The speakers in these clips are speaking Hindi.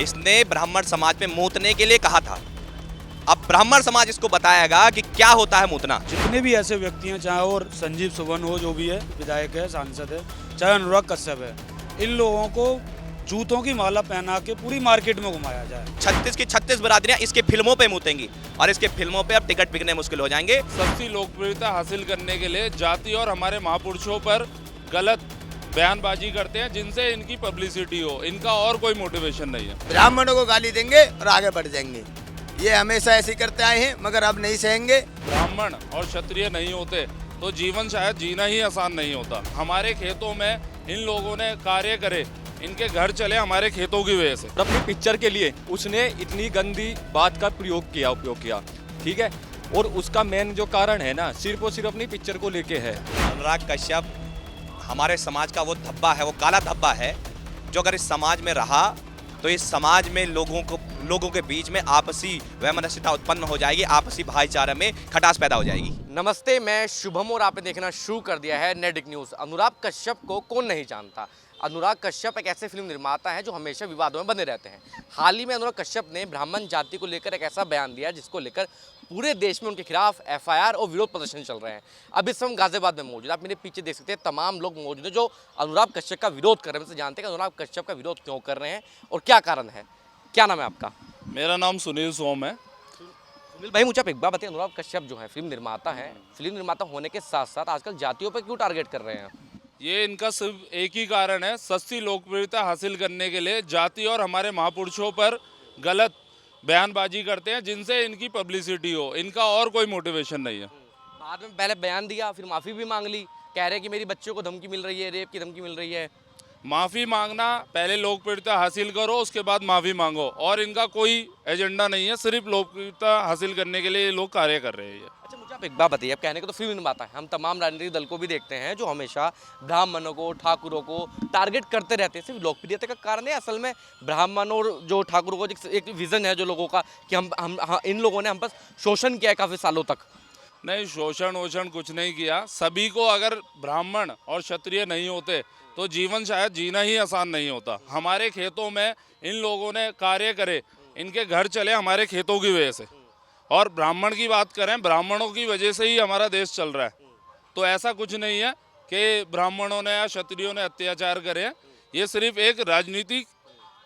इसने ब्राह्मण समाज में मूतने के लिए कहा था। अब ब्राह्मण समाज इसको बताएगा कि क्या होता है मूतना। जितने भी ऐसे व्यक्ति हैं, चाहे और संजीव सुवन हो जो भी है, विधायक है, सांसद है, चाहे अनुराग कश्यप है, इन लोगों को जूतों की माला पहना के पूरी मार्केट में घुमाया जाए। 36 की 36 बरादरियां इसके फिल्मों पे मूतेंगी और इसके फिल्मों पे अब टिकट बिकने मुश्किल हो जाएंगे। सस्ती लोकप्रियता हासिल करने के लिए जाति और हमारे महापुरुषों पर गलत बयानबाजी करते हैं जिनसे इनकी पब्लिसिटी हो, इनका और कोई मोटिवेशन नहीं है। ब्राह्मणों को गाली देंगे और आगे बढ़ जाएंगे। ये हमेशा ऐसे करते आए हैं, मगर अब नहीं सहेंगे। ब्राह्मण और क्षत्रिय नहीं होते तो जीवन शायद जीना ही आसान नहीं होता। हमारे खेतों में इन लोगों ने कार्य करे, इनके घर चले हमारे खेतों की वजह से। अपनी पिक्चर के लिए उसने इतनी गंदी बात का उपयोग किया, ठीक है। और उसका मेन जो कारण है ना, सिर्फ और सिर्फ अपनी पिक्चर को लेके है। अनुराग कश्यप हमारे समाज का वो धब्बा है, वो काला धब्बा है जो अगर इस समाज में रहा तो इस समाज में लोगों के बीच में आपसी वैमनस्यता उत्पन्न हो जाएगी, आपसी भाईचारे में खटास पैदा हो जाएगी। नमस्ते, मैं शुभम और आपने देखना शुरू कर दिया है नेडिक न्यूज़। अनुराग कश्यप को कौन नहीं जानता। अनुराग कश्यप एक ऐसे फिल्म निर्माता है जो हमेशा विवादों में बने रहते हैं। हाल ही में अनुराग कश्यप ने ब्राह्मण जाति को लेकर एक ऐसा बयान दिया जिसको लेकर पूरे देश में उनके खिलाफ एफआईआर और विरोध प्रदर्शन चल रहे हैं। अब इस समय गाजियाबाद में मौजूद, आप मेरे पीछे देख सकते हैं, तमाम लोग मौजूद हैं जो अनुराग कश्यप का विरोध कर रहे हैं। उनसे जानते हैं कि अनुराग कश्यप का विरोध क्यों कर रहे हैं और क्या कारण है। क्या नाम है आपका? मेरा नाम सुनील सोम है। सुनील भाई, मुझे आप एक बात बताइए, अनुराग कश्यप जो है फिल्म निर्माता है, फिल्म निर्माता होने के साथ साथ आजकल जातियों पर क्यों टारगेट कर रहे हैं? ये इनका सिर्फ एक ही कारण है, सस्ती लोकप्रियता हासिल करने के लिए जाति और हमारे महापुरुषों पर गलत बयानबाजी करते हैं जिनसे इनकी पब्लिसिटी हो, इनका और कोई मोटिवेशन नहीं है। बाद में पहले बयान दिया, फिर माफ़ी भी मांग ली, कह रहे कि मेरी बच्चों को धमकी मिल रही है, रेप की धमकी मिल रही है। माफ़ी मांगना, पहले लोकप्रियता हासिल करो उसके बाद माफ़ी मांगो, और इनका कोई एजेंडा नहीं है, सिर्फ लोकप्रियता हासिल करने के लिए ये लोग कार्य कर रहे हैं। अच्छा, मुझे आप एक बात बताइए, आप कहने को तो फिल्म निर्माता है, हम तमाम राजनीतिक दल को भी देखते हैं जो हमेशा ब्राह्मणों को, ठाकुरों को टारगेट करते रहते हैं। सिर्फ लोकप्रियता का कारण है, असल में ब्राह्मण और जो ठाकुरों को एक विज़न है जो लोगों का कि हम इन लोगों ने हम पर शोषण किया है काफ़ी सालों तक। नहीं, शोषण वोषण कुछ नहीं किया। सभी को, अगर ब्राह्मण और क्षत्रिय नहीं होते तो जीवन शायद जीना ही आसान नहीं होता। हमारे खेतों में इन लोगों ने कार्य करे, इनके घर चले हमारे खेतों की वजह से। और ब्राह्मण की बात करें, ब्राह्मणों की वजह से ही हमारा देश चल रहा है। तो ऐसा कुछ नहीं है कि ब्राह्मणों ने या क्षत्रियों ने अत्याचार करे हैं। ये सिर्फ एक राजनीतिक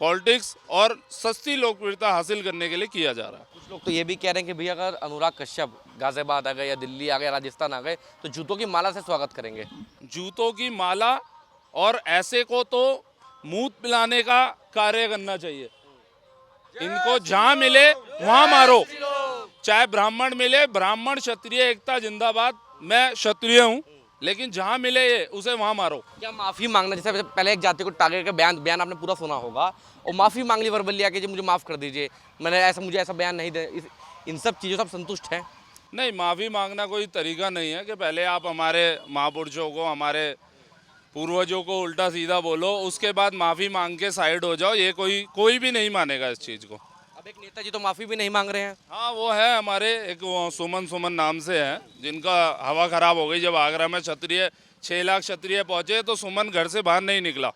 पॉलिटिक्स और सस्ती लोकप्रियता हासिल करने के लिए किया जा रहा है। कुछ लोग तो ये भी कह रहे हैं कि भैया अगर अनुराग कश्यप गाजियाबाद आ गए या दिल्ली आ गए, राजस्थान आ गए, तो जूतों की माला से स्वागत करेंगे। जूतों की माला और ऐसे को तो मुंह पिलाने का कार्य करना चाहिए। इनको जहाँ मिले वहाँ मारो, चाहे ब्राह्मण मिले, ब्राह्मण क्षत्रिय एकता जिंदाबाद। मैं क्षत्रिय हूँ, लेकिन जहाँ मिले ये उसे वहाँ मारो। क्या माफ़ी मांगना, जैसे पहले एक जाति को टारगेट का बयान आपने पूरा सुना होगा, और माफ़ी मांग ली वर्बली कि जी मुझे माफ़ कर दीजिए, मुझे ऐसा बयान नहीं दे, इन सब चीज़ों से आप संतुष्ट हैं? नहीं, माफ़ी मांगना कोई तरीका नहीं है कि पहले आप हमारे महापुरुषों को, हमारे पूर्वजों को उल्टा सीधा बोलो, उसके बाद माफ़ी मांग के साइड हो जाओ। ये कोई भी नहीं मानेगा इस चीज़ को। अब एक नेताजी तो माफ़ी भी नहीं मांग रहे हैं। हाँ, वो है हमारे एक सुमन नाम से है, जिनका हवा ख़राब हो गई जब आगरा में 6 लाख क्षत्रिय पहुँचे तो सुमन घर से बाहर नहीं निकला।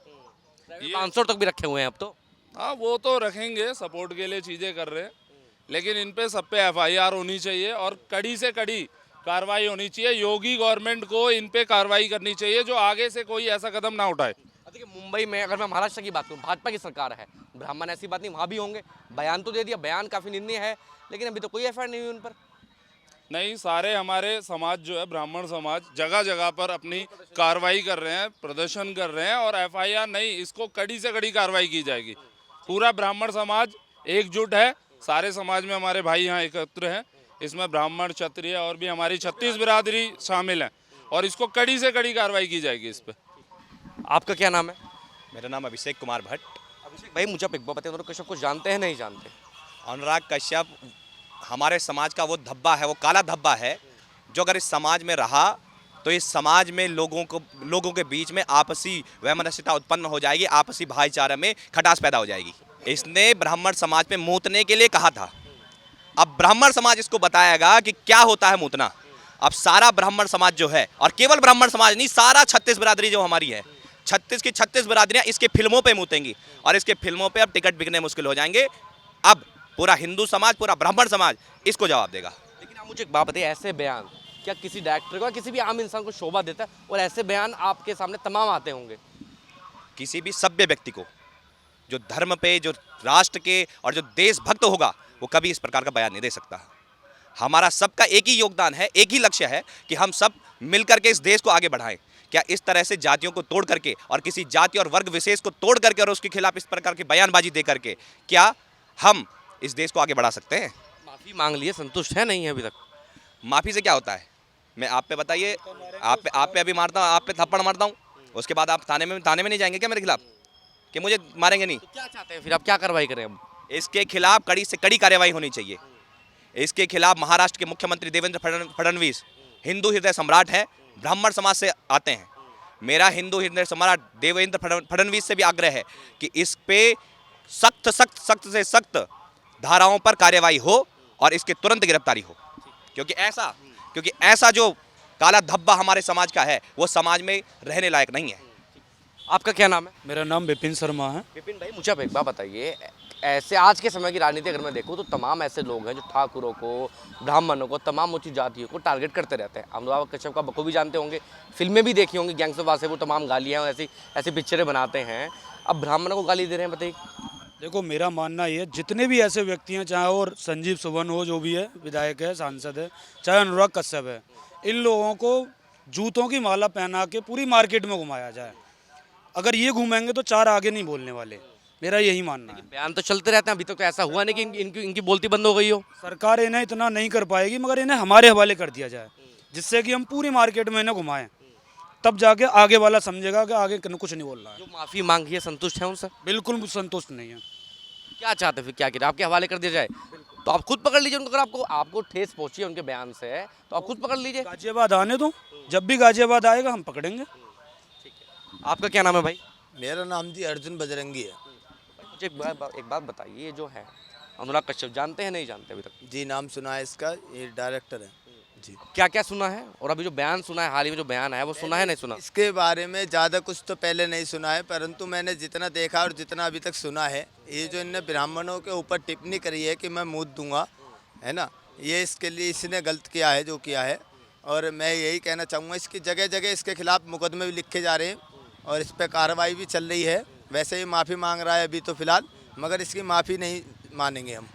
500 तक भी रखे हुए हैं अब तो। हाँ, वो तो रखेंगे, सपोर्ट के लिए चीज़ें कर रहे हैं, लेकिन इन पे सब पे एफआईआर होनी चाहिए और कड़ी से कड़ी कार्रवाई होनी चाहिए। योगी गवर्नमेंट को इन पे कार्रवाई करनी चाहिए जो आगे से कोई ऐसा कदम ना उठाए। देखिए, मुंबई में अगर मैं महाराष्ट्र की बात करूँ, भाजपा की सरकार है, ब्राह्मण ऐसी बात नहीं, वहाँ भी होंगे। बयान तो दे दिया, बयान काफ़ी निंदनीय है, लेकिन अभी तो कोई एफआईआर नहीं हुई उन पर। नहीं, सारे हमारे समाज जो है, ब्राह्मण समाज जगह जगह पर अपनी कार्रवाई कर रहे हैं, प्रदर्शन कर रहे हैं, और एफआईआर नहीं, इसको कड़ी से कड़ी कार्रवाई की जाएगी। पूरा ब्राह्मण समाज एकजुट है, सारे समाज में हमारे भाई यहाँ एकत्र हैं, इसमें ब्राह्मण, क्षत्रिय और भी हमारी 36 बिरादरी शामिल हैं, और इसको कड़ी से कड़ी कार्रवाई की जाएगी इस पर। आपका क्या नाम है? मेरा नाम अभिषेक कुमार भट्ट। अभिषेक भाई, मुझे आप एक बात बताइए, अनुराग कश्यप को जानते हैं नहीं जानते? अनुराग कश्यप हमारे समाज का वो धब्बा है, वो काला धब्बा है जो अगर इस समाज में रहा तो इस समाज में लोगों के बीच में आपसी वैमनस्यता उत्पन्न हो जाएगी, आपसी भाईचारे में खटास पैदा हो जाएगी। इसने ब्राह्मण समाज पे मूतने के लिए कहा था। अब ब्राह्मण समाज इसको बताएगा कि क्या होता है मूतना। अब सारा ब्राह्मण समाज जो है, और केवल ब्राह्मण समाज नहीं, सारा 36 बिरादरी जो हमारी है, 36 की 36 बिरादरियां इसके फिल्मों पे मूतेंगी और इसके फिल्मों पे अब टिकट बिकने मुश्किल हो जाएंगे। अब पूरा हिंदू समाज, पूरा ब्राह्मण समाज इसको जवाब देगा। लेकिन आप मुझे एक बात बताइए, ऐसे बयान क्या किसी डायरेक्टर को या किसी भी आम इंसान को शोभा देता है? और ऐसे बयान आपके सामने तमाम आते होंगे। किसी भी सभ्य व्यक्ति को जो धर्म पे, जो राष्ट्र के और जो देशभक्त होगा, वो कभी इस प्रकार का बयान नहीं दे सकता। हमारा सबका एक ही योगदान है, एक ही लक्ष्य है कि हम सब मिलकर के इस देश को आगे बढ़ाएं। क्या इस तरह से जातियों को तोड़ करके और किसी जाति और वर्ग विशेष को तोड़ करके और उसके खिलाफ इस प्रकार की बयानबाजी दे करके क्या हम इस देश को आगे बढ़ा सकते हैं? माफी मांग लिए, संतुष्ट है नहीं है अभी तक? माफ़ी से क्या होता है? मैं आप पे बताइए, आप पे अभी मारता हूँ, आप पे थप्पड़ मारता हूँ, उसके बाद आप थाने में नहीं जाएंगे क्या मेरे खिलाफ कि मुझे मारेंगे नहीं? तो क्या चाहते हैं फिर आप, क्या कार्रवाई करें अब? इसके खिलाफ कड़ी से कड़ी कार्रवाई होनी चाहिए। इसके खिलाफ महाराष्ट्र के मुख्यमंत्री देवेंद्र फडणवीस हिंदू हृदय सम्राट है, ब्राह्मण समाज से आते हैं। मेरा हिंदू हृदय सम्राट देवेंद्र फडणवीस से भी आग्रह है कि इस पे सख्त से सख्त धाराओं पर कार्रवाई हो और इसके तुरंत गिरफ्तारी हो, क्योंकि ऐसा जो काला धब्बा हमारे समाज का है वो समाज में रहने लायक नहीं है। आपका क्या नाम है? मेरा नाम विपिन शर्मा है। विपिन भाई, मुझे आप एक बात बताइए, ऐसे आज के समय की राजनीति अगर मैं देखूं तो तमाम ऐसे लोग हैं जो ठाकुरों को, ब्राह्मणों को, तमाम ऊंची जातियों को टारगेट करते रहते हैं। अनुराग कश्यप का बखूबी जानते होंगे, फिल्में भी देखी होंगी, गैंग्स ऑफ वासेपुर, तमाम गालियाँ ऐसी पिक्चरें बनाते हैं। अब ब्राह्मणों को गाली दे रहे हैं, बताइए। देखो, मेरा मानना ये है, जितने भी ऐसे व्यक्ति हैं, चाहे और संजीव सुवन हो जो भी है, विधायक है, सांसद है, चाहे अनुराग कश्यप है, इन लोगों को जूतों की माला पहना के पूरी मार्केट में घुमाया जाए। अगर ये घूमेंगे तो चार आगे नहीं बोलने वाले, मेरा यही मानना है। बयान तो चलते रहते हैं, अभी तक तो ऐसा हुआ नहीं कि इनकी बोलती बंद हो गई हो। सरकार इन्हें इतना नहीं कर पाएगी, मगर इन्हें हमारे हवाले कर दिया जाए, जिससे कि हम पूरी मार्केट में इन्हें घुमाएं, तब जाके आगे वाला समझेगा कि आगे कुछ नहीं बोल रहा है। जो माफ़ी मांगी है, संतुष्ट है उनसे? बिल्कुल संतुष्ट नहीं है। क्या चाहते फिर, क्या करें? आपके हवाले कर दिया जाए तो आप खुद पकड़ लीजिए उनको। अगर आपको ठेस पहुंची है उनके बयान से तो आप खुद पकड़ लीजिए। गाजियाबाद आने दो, जब भी गाजियाबाद आएगा हम पकड़ेंगे। आपका क्या नाम है भाई? मेरा नाम जी अर्जुन बजरंगी है। मुझे एक बात बताइए, ये जो है अनुराग कश्यप, जानते हैं नहीं जानते अभी तक? जी, नाम सुना है इसका, ये डायरेक्टर है जी। क्या क्या सुना है? और अभी जो बयान सुना है, हाल ही में जो बयान आया, वो सुना है नहीं सुना? इसके बारे में ज़्यादा कुछ तो पहले नहीं सुना है, परंतु मैंने जितना देखा और जितना अभी तक सुना है, ये जो इनने ब्राह्मणों के ऊपर टिप्पणी करी है कि मैं मूत दूंगा, है ना, ये इसके लिए इसने गलत किया है जो किया है। और मैं यही कहना चाहूँगा, इसकी जगह जगह इसके खिलाफ मुकदमे भी लिखे जा रहे हैं और इस पर कार्रवाई भी चल रही है। वैसे ही माफ़ी मांग रहा है अभी तो फ़िलहाल, मगर इसकी माफ़ी नहीं मानेंगे हम।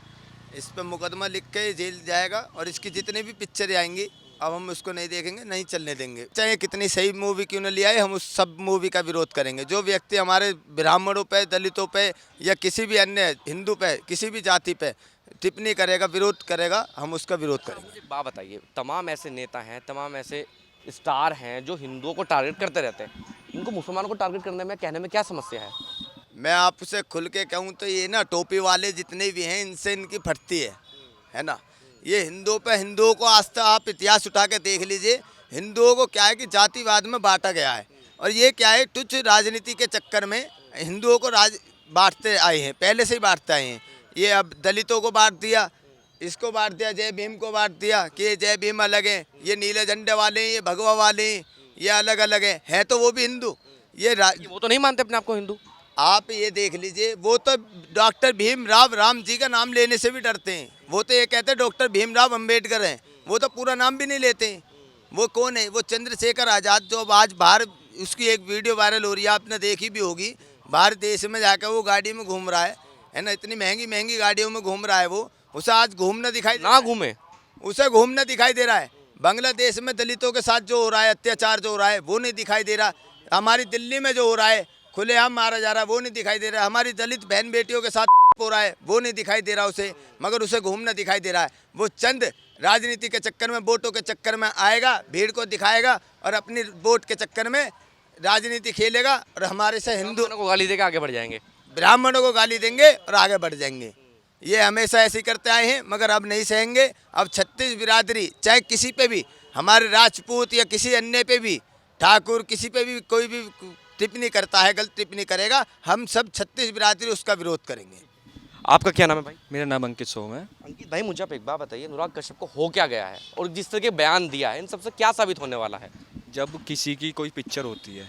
इस पर मुकदमा लिख के जेल जाएगा और इसकी जितनी भी पिक्चरें आएंगी अब हम उसको नहीं देखेंगे, नहीं चलने देंगे। चाहे कितनी सही मूवी क्यों न ले आए, हम उस सब मूवी का विरोध करेंगे। जो व्यक्ति हमारे ब्राह्मणों पे, दलितों पे या किसी भी अन्य हिंदू पे, किसी भी जाति पे टिप्पणी करेगा, विरोध करेगा, हम उसका विरोध करेंगे। मुझे बात बताइए, तमाम ऐसे नेता हैं, तमाम ऐसे स्टार हैं जो हिंदुओं को टारगेट करते रहते हैं, इनको मुसलमानों को टारगेट करने में, कहने में क्या समस्या है? मैं आपसे खुल के कहूँ तो ये ना टोपी वाले जितने भी हैं, इनसे इनकी फटती है ना। ये हिंदुओं को आज तक आप इतिहास उठा के देख लीजिए, हिंदुओं को क्या है कि जातिवाद में बांटा गया है। और ये क्या है, तुच्छ राजनीति के चक्कर में हिंदुओं को बांटते आए हैं, पहले से ही बांटते आए हैं। ये अब दलितों को बांट दिया, इसको बांट दिया, जय भीम को बांट दिया कि ये जय भीम अलग है, ये नीले झंडे वाले, ये भगवा वाले, ये अलग अलग है तो वो भी हिंदू। वो तो नहीं मानते अपने आप को हिंदू। आप ये देख लीजिए, वो तो डॉक्टर भीमराव, राम जी का नाम लेने से भी डरते हैं। वो तो ये कहते हैं डॉक्टर भीमराव अंबेडकर हैं, वो तो पूरा नाम भी नहीं लेते हैं। वो कौन है? वो चंद्रशेखर आज़ाद, जो आज बाहर, उसकी एक वीडियो वायरल हो रही है, आपने देखी भी होगी। बाहर देश में जाकर वो गाड़ी में घूम रहा है ना, इतनी महंगी महंगी गाड़ियों में घूम रहा है वो। उसे आज घूमना दिखाई ना घूमे, उसे घूमना दिखाई दे रहा है। बांग्लादेश में दलितों के साथ जो हो रहा है, अत्याचार जो हो रहा है, वो नहीं दिखाई दे रहा। हमारी दिल्ली में जो हो रहा है, खुलेआम मारा जा रहा है, वो नहीं दिखाई दे रहा है। हमारी दलित बहन बेटियों के साथ हो रहा है, वो नहीं दिखाई दे रहा उसे, मगर उसे घूमना दिखाई दे रहा है। वो चंद राजनीति के चक्कर में, वोटों के चक्कर में आएगा, भीड़ को दिखाएगा और अपनी वोट के चक्कर में राजनीति खेलेगा और हमारे से हिंदू को गाली देकर आगे बढ़ जाएंगे, ब्राह्मणों को गाली देंगे और आगे बढ़ जाएंगे। ये हमेशा ऐसे ही करते आए हैं, मगर अब नहीं सहेंगे। अब 36 बिरादरी, चाहे किसी पे भी, हमारे राजपूत या किसी अन्य पे भी, ठाकुर, किसी पे भी कोई भी टिप्पणी करता है, गलत टिप्पणी करेगा, हम सब 36 बिरादरी उसका विरोध करेंगे। आपका क्या नाम है भाई? मेरा नाम अंकित सोम है। अंकित भाई, मुझे आप एक बात बताइए, अनुराग कश्यप को हो क्या गया है और जिस तरह के बयान दिया है, इन सबसे क्या साबित होने वाला है? जब किसी की कोई पिक्चर होती है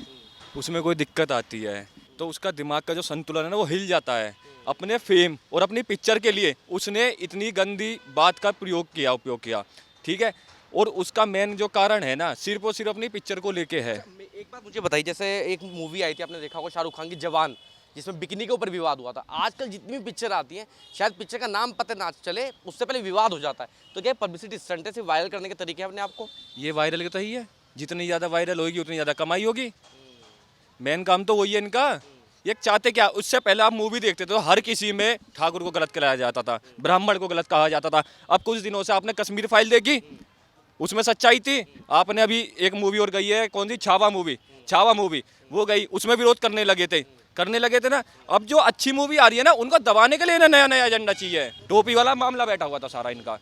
उसमें कोई दिक्कत आती है तो उसका दिमाग का जो संतुलन है ना वो हिल जाता है। अपने फेम और अपनी पिक्चर के लिए उसने इतनी गंदी बात का उपयोग किया, ठीक है। और उसका मेन जो कारण है ना सिर्फ और सिर्फ अपनी पिक्चर को लेके है। एक बात मुझे बताइए, जैसे एक मूवी आई थी, आपने देखा होगा, शाहरुख खान की जवान, जिसमें बिकनी के ऊपर विवाद हुआ था। आजकल जितनी भी पिक्चर आती हैं, शायद पिक्चर का नाम पता ना चले, उससे पहले विवाद हो जाता है। तो क्या पब्लिसिटी स्टंट है, सिर्फ वायरल करने के तरीके हैं अपने आप को? ये वायरल तो ही है, जितनी ज़्यादा वायरल होगी उतनी ज़्यादा कमाई होगी। मेन काम तो वही है इनका। ये चाहते क्या, उससे पहले आप मूवी देखते थे तो हर किसी में ठाकुर को गलत कराया जाता था, ब्राह्मण को गलत कहा जाता था। अब कुछ दिनों से आपने कश्मीर फाइल देखी, उसमें सच्चाई थी। आपने अभी एक मूवी और गई है, कौन सी, छावा मूवी, वो गई, उसमें विरोध करने लगे थे ना। अब जो अच्छी मूवी आ रही है ना उनको दबाने के लिए ना नया एजेंडा चाहिए। टोपी वाला मामला बैठा हुआ था सारा इनका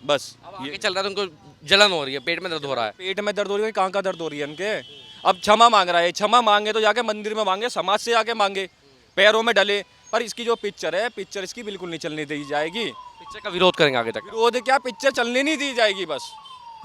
बस। ये चल रहा है तो उनको जलन हो रही है, पेट में दर्द हो रहा है। पेट में दर्द हो रही है, कहाँ का दर्द हो रही है इनके। अब क्षमा मांग रहा है, क्षमा मांगे तो जाके मंदिर में मांगे, समाज से जाके मांगे, पैरों में डले। पर इसकी जो पिक्चर है, पिक्चर इसकी बिल्कुल नहीं चलने दी जाएगी। पिक्चर का विरोध करेंगे आगे तक? विरोध क्या, पिक्चर चलने नहीं दी जाएगी बस।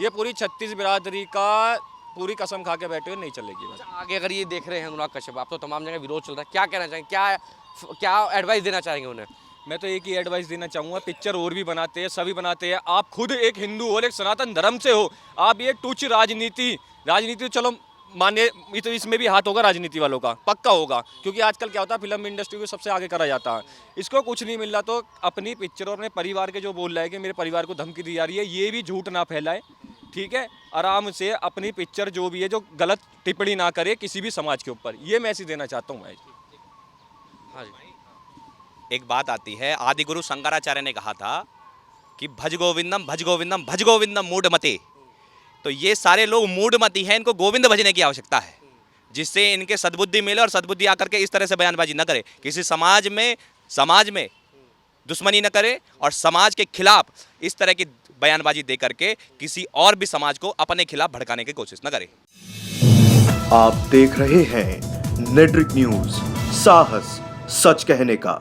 ये पूरी 36 बिरादरी का पूरी कसम खा के बैठे हुए, नहीं चलेगी बस। आगे अगर ये देख रहे हैं अनुराग कश्यप, आप तो तमाम जगह विरोध चल रहा है, क्या कहना चाहेंगे, क्या एडवाइस देना चाहेंगे उन्हें? मैं तो एक ही एडवाइस देना चाहूँगा, पिक्चर और भी बनाते हैं, सभी बनाते हैं। आप खुद एक हिंदू हो, एक सनातन धर्म से हो, आप ये टूच राजनीति तो चलो माने, तो इसमें भी हाथ होगा राजनीति वालों का, पक्का होगा। क्योंकि आजकल क्या होता है, फिल्म इंडस्ट्री को सबसे आगे करा जाता है। इसको कुछ नहीं मिल रहा तो अपनी पिक्चर और अपने परिवार के जो बोल रहा है कि मेरे परिवार को धमकी दी जा रही है, ये भी झूठ ना फैलाए, ठीक है। आराम से अपनी पिक्चर जो भी है, जो गलत टिप्पणी ना करे किसी भी समाज के ऊपर, ये मैसेज देना चाहता हूँ मैं। हाँ जी। एक बात आती है, आदि गुरु शंकराचार्य ने कहा था कि भज गोविंदम भज गोविंदम भज गोविंदम मूढ़मते। तो ये सारे लोग मूढ़मती हैं, इनको गोविंद भजने की आवश्यकता है, जिससे इनके सद्बुद्धि मिले और सद्बुद्धि आकर के इस तरह से बयानबाजी न करे, किसी समाज में दुश्मनी न करे और समाज के खिलाफ इस तरह की बयानबाजी दे करके किसी और भी समाज को अपने खिलाफ भड़काने की कोशिश न करे। आप देख रहे हैं नेट्रिक न्यूज, साहस सच कहने का।